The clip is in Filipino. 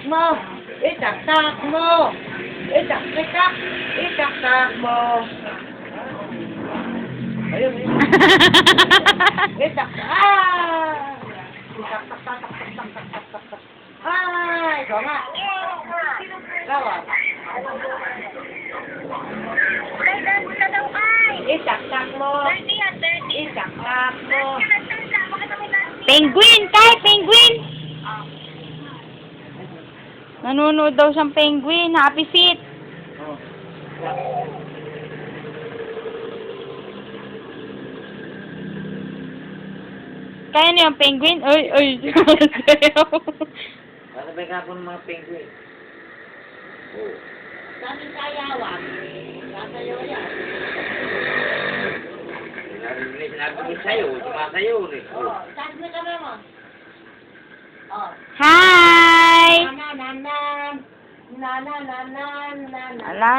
mo. Itaktak mo. Itak-tikak. Itaktak mo. Ayun, ayun. Itaktak. Ah! Itak-tak-tak-tak-tak-tak-tak-tak. Ay, ikaw nga. Ikaw ah. Itaktak mo. Itaktak mo. Penguin! Tay! Penguin! Nanonood daw siyang penguin. Happy feet! Kaya niyo yung penguin? Uy! Uy! Ano ba ka ng mga penguin? Oh. Saan yung sayawan? Sasayaw yan. Sinabi ko sa'yo, sumasayaw eh. Oh, saan mo ka naman? Oh. Hi! Nanananan. Nanananan. Ala.